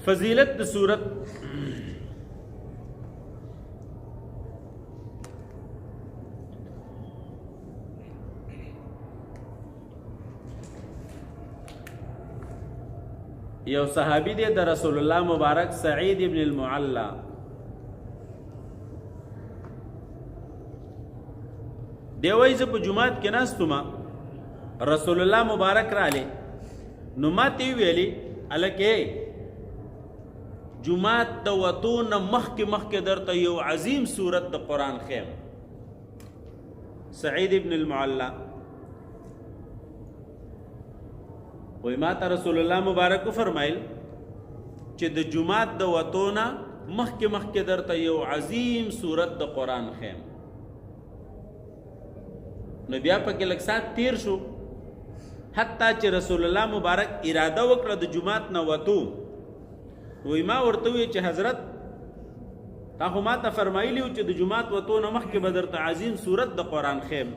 فضیلت د صورت یو صحابی دی د رسول الله مبارک سعید ابن المعلا دی وای ز په جمعات کې ناستم رسول الله مبارک را لې نو ماته ویلي الکه جمعات د وتون مخک درته یو عظیم صورت د قران خیم سعید ابن المعلا وی ما ته رسول الله مبارک فرمایل چې د جمعات د وتون مخک درته یو عظیم صورت د قران خیم نو بیا پکې لږ سات تیر شو حتی چې رسول الله مبارک اراده وکړه د جمعات نه وتو وی ما ورته وی چې حضرت تا خو ما ته فرمایلی و چې د جمعات وتو نه مخکې به درته عظیم صورت د قرآن خیم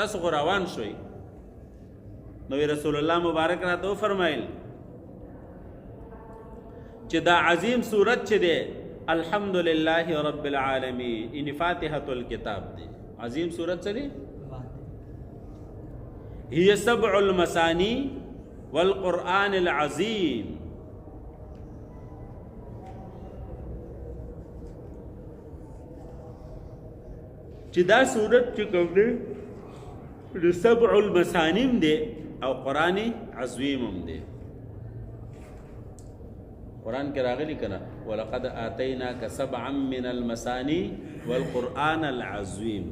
تاسو خو روان شوئ نو رسول الله مبارک راته وفرمایل چې دا عظیم صورت چې دی الحمدلله رب العالمین ان فاتحة الكتاب دی عظیم صورت څه دی هي سبع المثانی والقرآن العظیم چې دا صورت چې کوم دی د سبع المثانیم دی او قرآن عظیم هم دی قرآن کې راغلی کنه ولقد آتیناک سبعا من المثانی والقرآن العظیم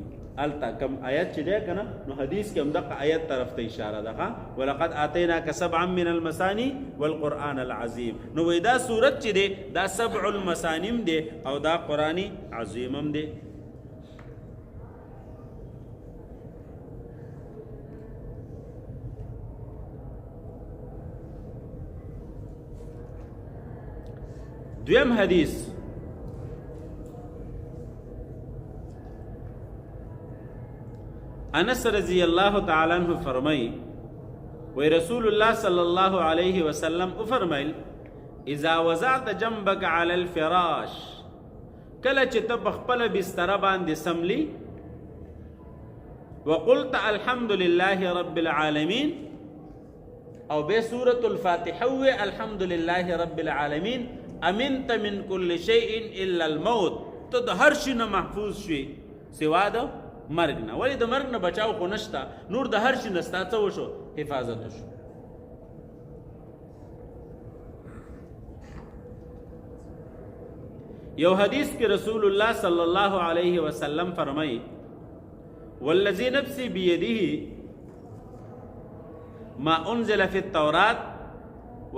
التا کم آیت چې دی کنه نو حدیث کې هم دغه آیت طرف ته اشاره ده ولقد آتیناک سبعا من المثانی والقرآن العظیم نو وای دا صورت چې دی دا سبع المثانیم دی او دا قرآن عظیم هم دی دویم حدیث انس رضی اللہ تعالی عنہ فرمائی وی رسول اللہ صلی اللہ علیہ وسلم فرمائل اذا وضعت جنبک علی الفراش کله چې ته خپل بستر باندې سملی وقلت الحمد لله رب العالمین او به سورة الفاتحه الحمد لله رب العالمین امنت من كل شيء الا الموت ته د هر شي نه محفوظ شي سوا د مرګ نه ولی د مرګ نه بچاو خو نشته نور د هر شي نه ستا څه وشو حفاظت وشو یو حدیث کې رسول الله صلی الله علیه وسلم فرمایي والذي نفسي بيده ما انزل في التوراة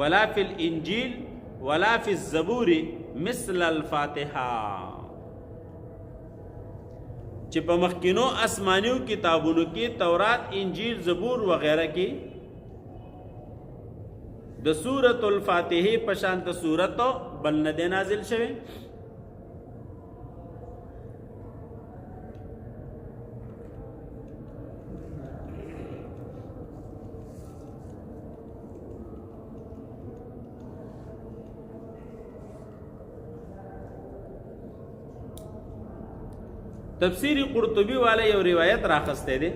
ولا في الانجيل ولا فی الزبور مثل الفاتحه چې په مخکینو آسمانیو کتابونو کې تورات انجیل زبور وغیرہ کې د سورۃ الفاتحه په شانت سورۃ بل نه نازل شوه تفسیر قرطبی والا یو روایت راخسته دی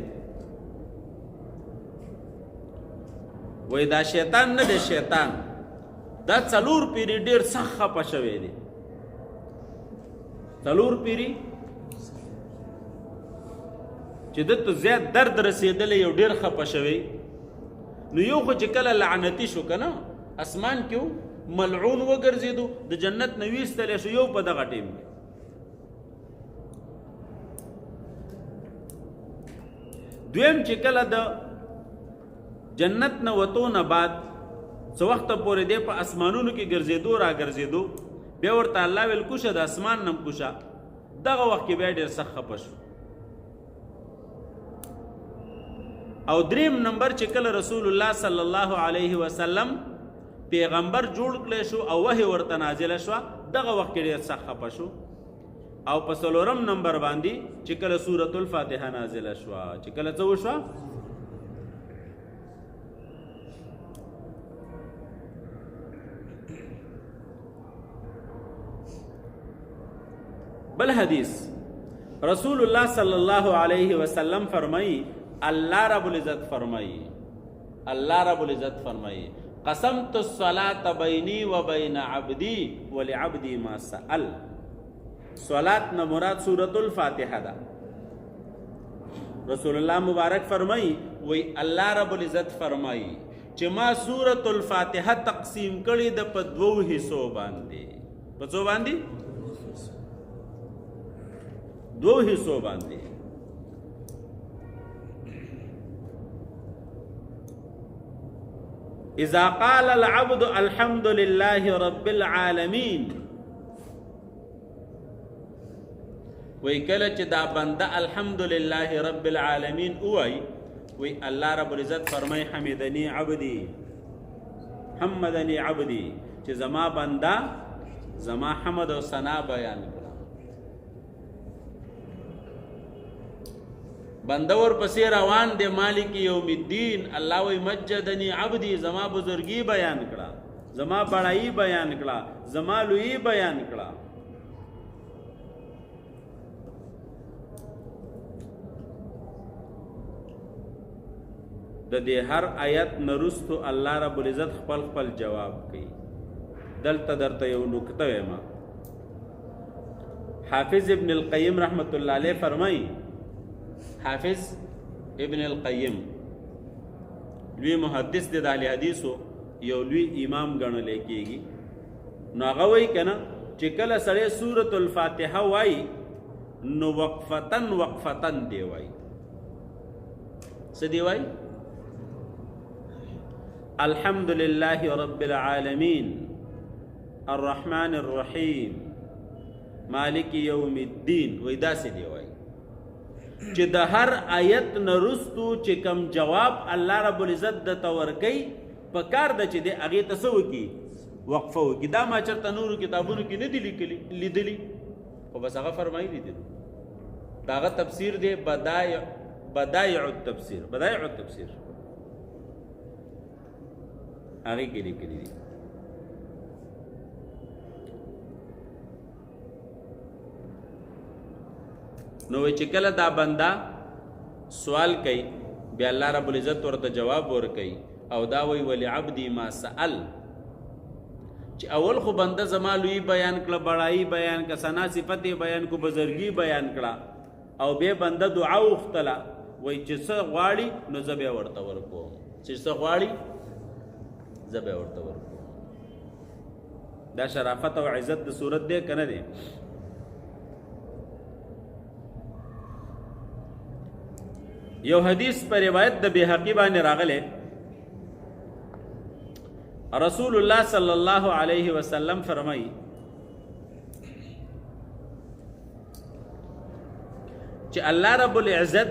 وای دا شیطان نه دی شیطان دا څلور پیری ډیر سخت پښوي دی څلور پیری چې دته زیات درد رسیدل یو ډیر خپښوي نو یو خو چې کله لعنتی شو کنه اسمان کې ملعون وګرځیدو د جنت نویستل شو یو په دغه ټیم کې دویم چې کله د جنت نه وتو نه بعد څو وخت پورې دی په اسمانونو کې ګرځېدو را ګرځېدو بیا ورته الله ویل کوشه د اسمان نم کوشه دغه وخت کې بیا ډېر سخت خفه شو او دریم نمبر چې کله رسول الله صلی الله علیه وسلم پیغمبر جوړ کړی شو او وحی ورته نازله شوه دغه وخت کې ډېر سخت خفه شو او په څلورم نمبر باندې چې کله سورۃ الفاتحه نازله شوه چې کله څه وشوه بل حدیث رسول الله صلی الله علیه وسلم فرمائی اللہ رب العزت فرمائی قسمت الصلاة بینی و بین عبدی ولعبدی ما سأل. صلاة نہ مراد سورة الفاتحہ دا. رسول اللہ مبارک فرمائی وی اللہ رب العزت فرمائی چې ما سورة الفاتحہ تقسیم کړي د په دوو حصو باندې. په څو باندې؟ دوو حصو باندې. اذا قال العبد الحمد لله رب العالمین، وی کله چې دا بنده الحمدلله رب العالمین اوای، وی الله رب العزت فرمای حمدنی عبدی چې زما بنده زما حمد او ثنا بیان کړه. بنده ور پسې روان دی مالک یوم الدین، الله وی مجدنی عبدی زما بزرگی بیان کړه، زما بڑائی بیان کړه، زما لوی بیان کړه. د دې هر آیت نرستو الله رب العزت خپل جواب کوي. دلته درته یو نکته وایم. حافظ ابن القیم رحمت الله علیه فرمایي، حافظ ابن القیم لوی محدث دی، د اهل حدیثو یو لوی امام ګڼل کېږي. نو هغه وایي کنه چې کله سړی سورة الفاتحه وایي نو وقفتن دی وایي. څه دی وایي؟ الحمد لله رب العالمين الرحمن الرحيم مالك يوم الدين. وای داسې دی وای چې د هر آیت نرستو چې کم جواب الله رب العزت د تورکی په کار د چې دی هغې ته څه وکړي؟ وقفه وکړي. دا ما چېرته نورو کتابونو کې نه دي لیدلي، خو بس هغه فرمایلي دي. د هغه تفسیر دی بدایع التفسیر هغه کې لیکلي دي. نو چې کله دا بنده سوال کوي بیا الله رب العزت ورته جواب ورکوي او دا وی ولعبدی ما سأل، چې اول خو بنده زما لوی بیان کړه، بڑائی بیان کړه، ثنا صفت بیان کو، بزرگی بیان کړه، او بیا بنده دعا وغوښتله وی چې څه غواړي نو زه بیا ورته ورکوم، چې څه غواړي زه بیا ورته ورکوم. دا شرافت او عزت د صورت دی که نه دی؟ یو حدیث پر روایت د بیهقی باندې راغلی، رسول الله صلی الله علیه وسلم فرمایي چې الله رب العزت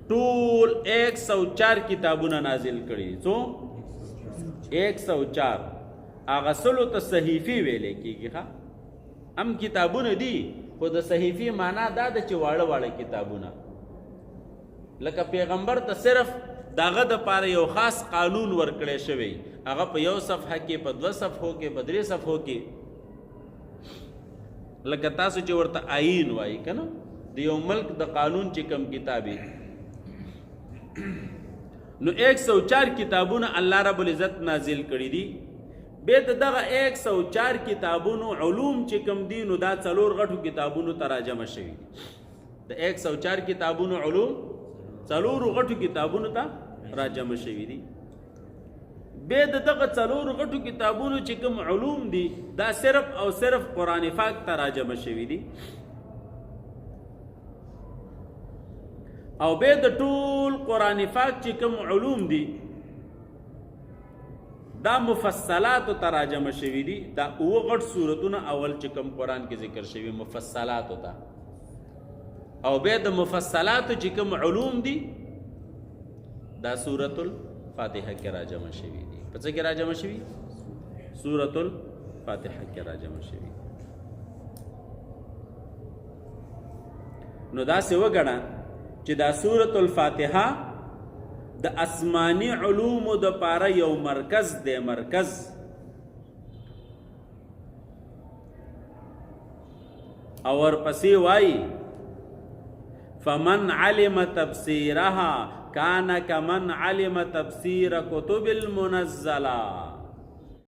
ټول 104 کتابونه نازل کړي. څو؟ 104. هغه سلو ته صحیفې ویلې کېږي. ښه هم کتابونه دي، خو د صحیفې معنا دا ده چې واړه کتابونه. لکه پیغمبر ته صرف داغه د پاره یو خاص قانون ورکړی شوی، هغه په یو صفحه کې، په 2 صفحو کې، په 3 صفحو کې. لکه تاسو چې ورته آئین وایي که نه، د یو ملک د قانون چې کم کتابي. نو 104 کتابونه الله رب العزت نازل کړي دي. بیا د دغه 104 کتابونو علوم چې کم دي نو دا 4 غټو کتابونو تراجمه شوي دي. د 104 کتابونو علوم 4 غټو کتابونو ته راجمه شوي دي. بیا د دغه 4 غټو کتابونو چې کوم علوم دي دا صرف او صرف قرآن پاک ته راجمه شوي دي. او بیا د ټول قرآن پاک چې کوم علوم دي دا مفصلاتو ته راجمه شوي دي. دا 9 غټ سورتونه اول چې کوم قرآن کې ذکر شوي مفصلاتو ته، او بیا د مفصلاتو چې کوم علوم دي دا سورة الفاتحه کې راجمه شوي دي. په څه کې راجمه شوي؟ سورة الفاتحه کې راجمه شوي. نو دا څه وګڼه چې دا سورة الفاتحه د آسمانی علومو د پاره یو مرکز دی. مرکز और पसी वाई फमन आलिम तफसीरहा कान कमन आलिम तफसीर कुतुबिल मुनज़्ज़ला।